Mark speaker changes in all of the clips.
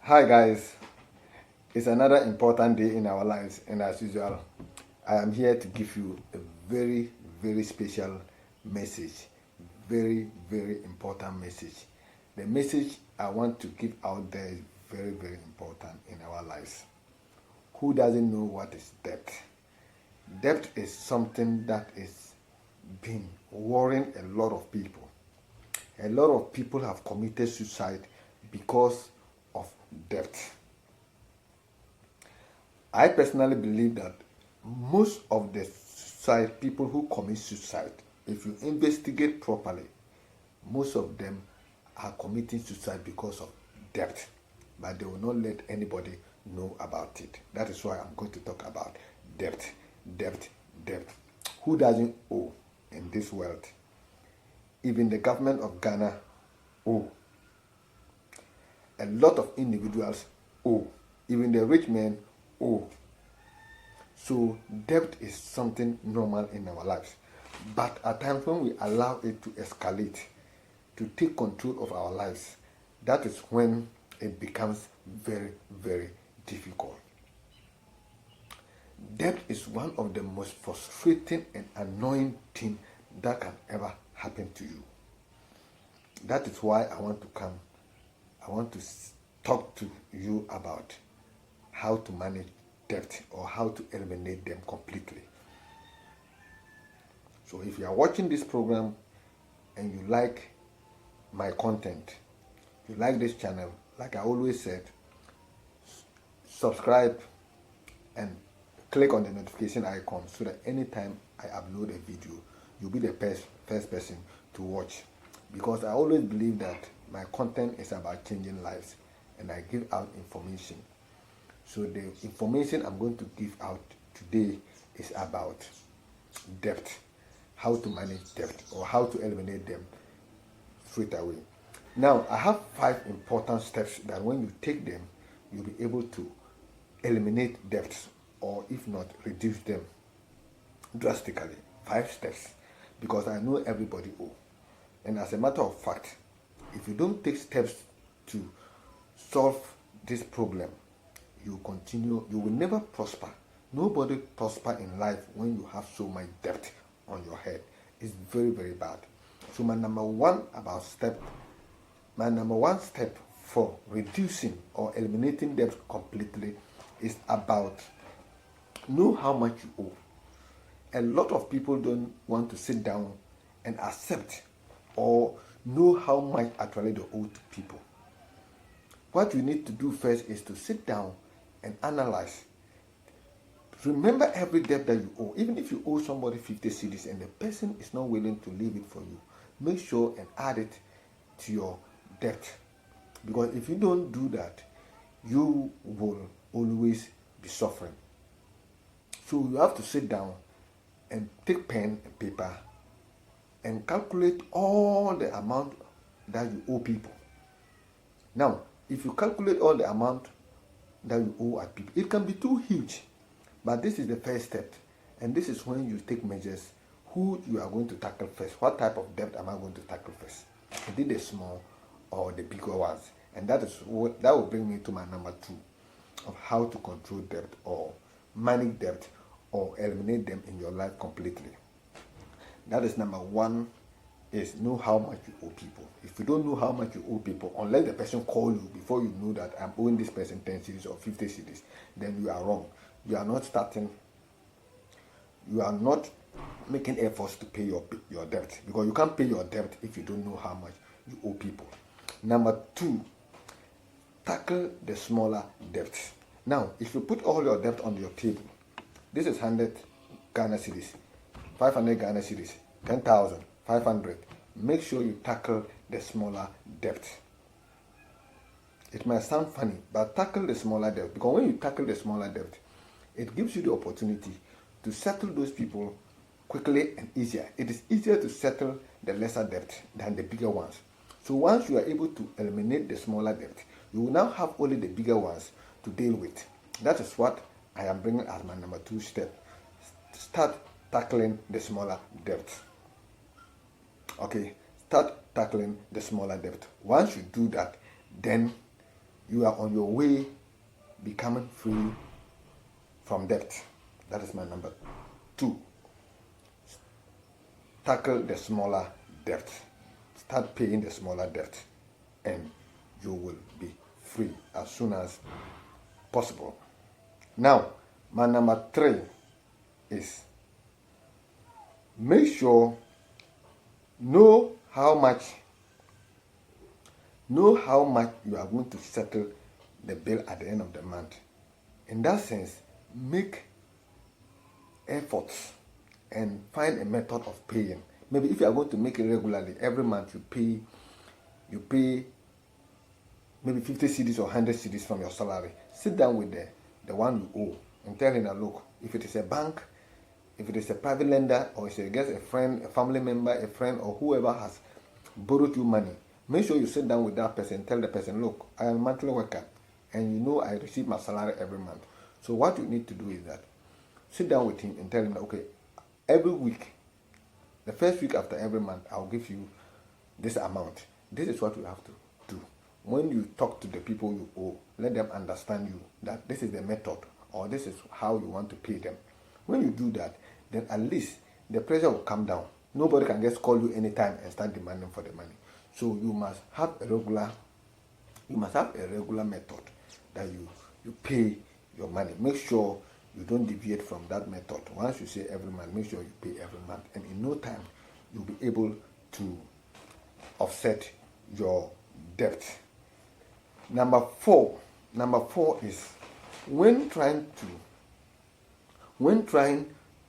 Speaker 1: Hi guys, it's another important day in our lives, and as usual, I am here to give you a very, very special message. Very, very important message. The message I want to give out there is very, very important in our lives. Who doesn't know what is debt? Debt is something that is been worrying a lot of people. A lot of people have committed suicide because of debt. I personally believe that most of the suicide people who commit suicide, if you investigate properly, most of them are committing suicide because of debt, but they will not let anybody know about it. That is why I'm going to talk about debt, debt, debt. Who doesn't owe in this world? Even the government of Ghana owe. A lot of individuals owe. Even the rich men owe. So debt is something normal in our lives. But at times when we allow it to escalate, to take control of our lives, that is when it becomes very, very difficult. Debt is one of the most frustrating and annoying things that can ever happen to you. That is why I want to talk to you about how to manage debt or how to eliminate them completely. So if you are watching this program and you like my content, you like this channel, like I always said, subscribe and click on the notification icon so that anytime I upload a video, you'll be the first person to watch. Because I always believe that my content is about changing lives and I give out information. So the information I'm going to give out today is about debt, how to manage debt or how to eliminate them straight away. Now, I have 5 important steps that when you take them, you'll be able to eliminate debts or if not, reduce them drastically. 5 steps, because I know everybody owe. And as a matter of fact, if you don't take steps to solve this problem, you will never prosper. Nobody prosper in life when you have so much debt on your head. It's very, very bad. So my number one step for reducing or eliminating debt completely is about know how much you owe. A lot of people don't want to sit down and accept or know how much actually they owe to people. What you need to do first is to sit down and analyze. Remember every debt that you owe. Even if you owe somebody 50 cedis and the person is not willing to leave it for you, make sure and add it to your debt. Because if you don't do that, you will always be suffering. So you have to sit down and take pen and paper and calculate all the amount that you owe people. Now, if you calculate all the amount that you owe at people, it can be too huge. But this is the first step. And this is when you take measures who you are going to tackle first. What type of debt am I going to tackle first? Is it the small or the bigger ones? And that will bring me to my number 2 of how to control debt or manage debt or eliminate them in your life completely. That is number 1, is know how much you owe people. If you don't know how much you owe people, unless the person call you before you know that I'm owing this person 10 cedis or 50 cedis, then you are wrong. You are not making efforts to pay your debt, because you can't pay your debt if you don't know how much you owe people. Number 2, tackle the smaller debts. Now, if you put all your debt on your table, this is 100 Ghana cedis, 500 Ghana cedis, 10,000, 500. Make sure you tackle the smaller debt. It might sound funny, but tackle the smaller debt, because when you tackle the smaller debt, it gives you the opportunity to settle those people quickly and easier. It is easier to settle the lesser debt than the bigger ones. So once you are able to eliminate the smaller debt, you will now have only the bigger ones to deal with. That is what I am bringing as my number 2 step. Start tackling the smaller debt. Okay, start tackling the smaller debt. Once you do that, then you are on your way becoming free from debt. That is my number 2. Tackle the smaller debt. Start paying the smaller debt, and you will be free as soon as possible. Now, my number 3 is make sure know how much you are going to settle the bill at the end of the month. In that sense, make efforts and find a method of paying. Maybe if you are going to make it regularly, every month you pay maybe 50 cedis or 100 cedis from your salary. Sit down with the one you owe and tell him that, look, if it is a bank, if it is a private lender, or if it is a friend, a family member, a friend, or whoever has borrowed you money, make sure you sit down with that person, tell the person, look, I am a monthly worker, and you know I receive my salary every month. So what you need to do is that sit down with him and tell him that, okay, every week, the first week after every month, I'll give you this amount. This is what you have to do. When you talk to the people you owe, let them understand you that this is the method, or this is how you want to pay them. When you do that, then at least the pressure will come down. Nobody can just call you anytime and start demanding for the money. So you must have a regular method that you pay your money. Make sure you don't deviate from that method. Once you say every month, make sure you pay every month, and in no time you'll be able to offset your debt. Number four is when trying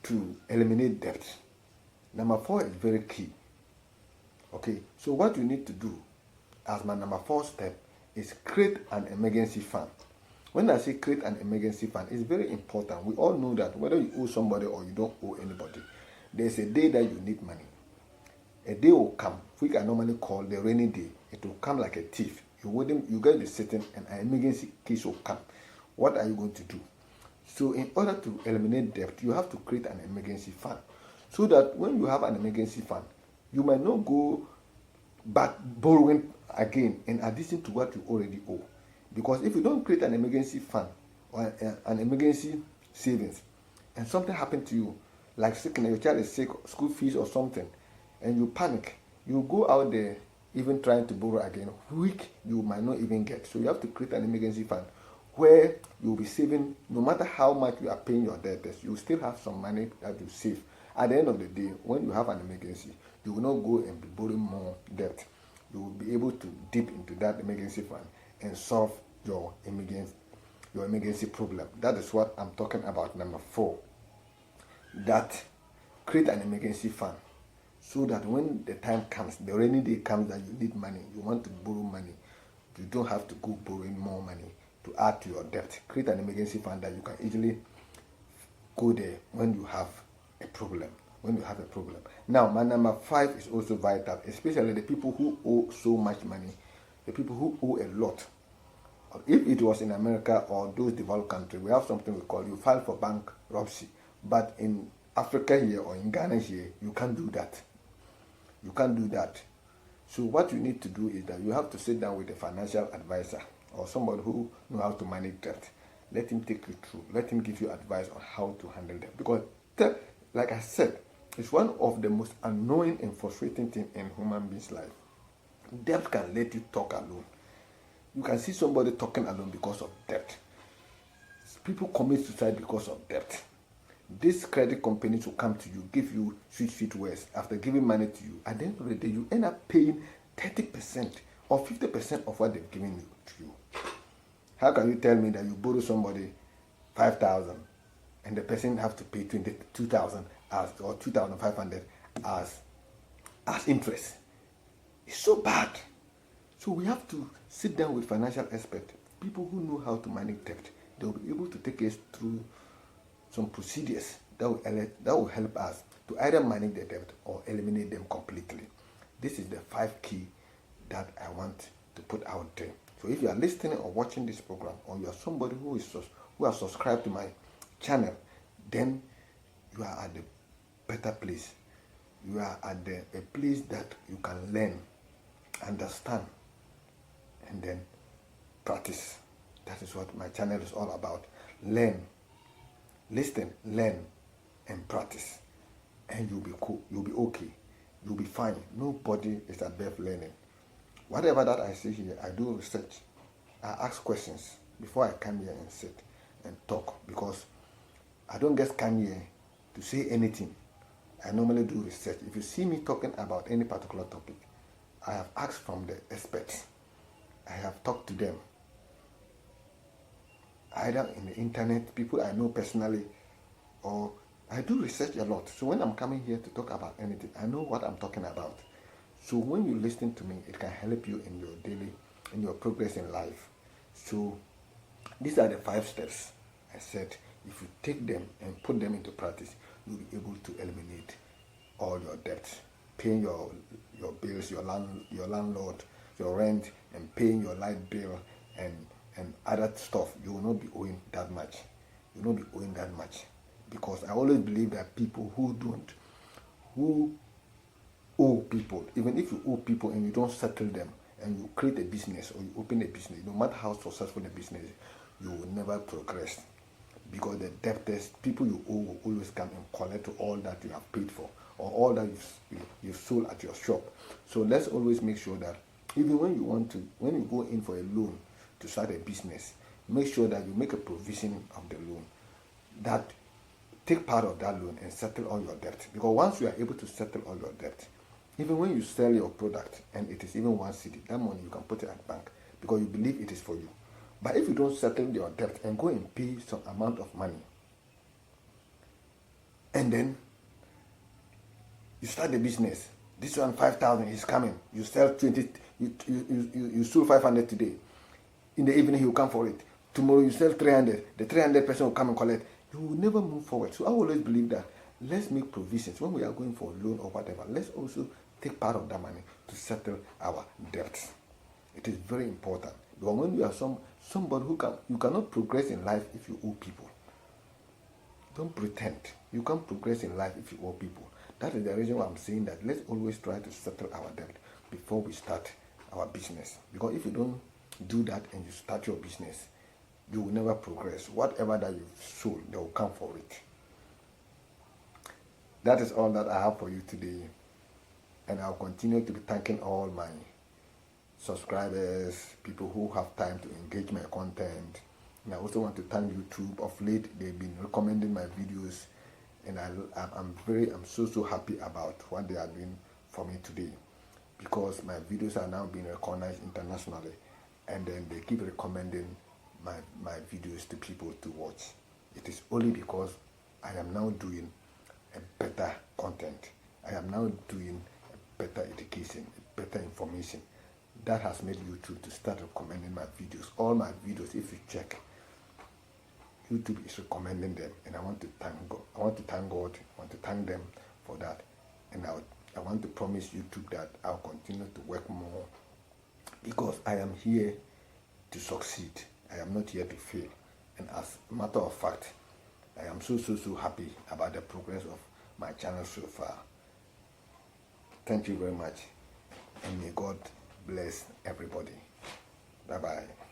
Speaker 1: to eliminate debt. Number 4 is very key. Okay, so what you need to do as my number 4 step is create an emergency fund. When I say create an emergency fund, it's very important. We all know that whether you owe somebody or you don't owe anybody, there's a day that you need money. A day will come, which I normally call the rainy day. It will come like a thief. You get the sitting, and an emergency case will come. What are you going to do? So in order to eliminate debt, you have to create an emergency fund, so that when you have an emergency fund, you might not go back borrowing again in addition to what you already owe. Because if you don't create an emergency fund or an emergency savings, and something happened to you, like sickness, your child is sick, school fees or something, and you panic, you go out there even trying to borrow again, which you might not even get. So you have to create an emergency fund where you'll be saving. No matter how much you are paying your debtors, you still have some money that you save. At the end of the day, when you have an emergency, you will not go and be borrowing more debt. You will be able to dip into that emergency fund and solve your emergency problem. That is what I'm talking about. Number 4, that create an emergency fund, so that when the time comes, the rainy day comes, that you need money, you want to borrow money, you don't have to go borrowing more money to add to your debt. Create an emergency fund that you can easily go there when you have a problem. Now, my number 5 is also vital, especially the people who owe so much money, the people who owe a lot. If it was in America or those developed countries, we have something we call, you file for bankruptcy. But in Africa here or in Ghana here, you can't do that. So what you need to do is that you have to sit down with a financial advisor or somebody who knows how to manage debt. Let him take you through. Let him give you advice on how to handle debt. Because, like I said, it's one of the most annoying and frustrating things in human beings' life. Debt can let you talk alone. You can see somebody talking alone because of debt. People commit suicide because of debt. These credit companies will come to you, give you sweet words after giving money to you. At the end of the day, you end up paying 30% or 50% of what they've given you to you. How can you tell me that you borrow somebody 5,000 and the person have to pay 22,000 or 2,500 as interest? It's so bad. So we have to sit down with financial experts, people who know how to manage debt. They will be able to take us through some procedures that will help us to either manage the debt or eliminate them completely. This is the 5 key that I want to put out there. So if you are listening or watching this program, or you are somebody who has subscribed to my channel, then you are at the better place. You are at a place that you can learn, understand, and then practice. That is what my channel is all about. Learn, listen, learn, and practice. And you'll be cool. You'll be okay. You'll be fine. Nobody is above learning. Whatever that I see here, I do research. I ask questions before I come here and sit and talk, because I don't just come here to say anything. I normally do research. If you see me talking about any particular topic, I have asked from the experts. I have talked to them, either in the internet, people I know personally, or I do research a lot. So when I'm coming here to talk about anything, I know what I'm talking about. So when you listen to me, it can help you in in your progress in life. So these are the 5 steps I said. If you take them and put them into practice, you'll be able to eliminate all your debts, paying your bills, your landlord, your rent, and paying your light bill and other stuff. You will not be owing that much. You will not be owing that much, because I always believe that people who owe people, even if you owe people and you don't settle them, and you create a business or you open a business, no matter how successful the business is, you will never progress, because the debtors, people you owe, will always come and collect all that you have paid for, or all that you've sold at your shop. So let's always make sure that even when you go in for a loan to start a business, make sure that you make a provision of the loan, that take part of that loan and settle all your debt. Because once you are able to settle all your debt, even when you sell your product and it is even 1 cedi, that money you can put it at bank, because you believe it is for you. But if you don't settle your debt and go and pay some amount of money, and then you start the business, this one 5,000 is coming, you sell 20, you sold 500 today, in the evening he will come for it, tomorrow you sell 300, the 300 person will come and collect. You will never move forward. So I always believe that let's make provisions when we are going for a loan or whatever. Let's also take part of that money to settle our debts. It is very important, because when you are somebody you cannot progress in life if you owe people. Don't pretend. You can't progress in life if you owe people. That is the reason why I'm saying that let's always try to settle our debt before we start our business. Because if you don't do that and you start your business, you will never progress. Whatever that you've sold, they will come for it. That is all that I have for you today. And I'll continue to be thanking all my subscribers, people who have time to engage my content. And I also want to thank YouTube. Of late, they've been recommending my videos, and I'm so happy about what they are doing for me today, because my videos are now being recognized internationally, and then they keep recommending my videos to people to watch. It is only because I am now doing a better content. I am now doing a better education, better information. That has made YouTube to start recommending my videos. All my videos, if you check, YouTube is recommending them, and I want to thank God. I want to thank them for that. And I want to promise YouTube that I'll continue to work more, because I am here to succeed. I am not here to fail. And as a matter of fact, I am so happy about the progress of my channel so far. Thank you very much, and may God bless everybody. Bye-bye.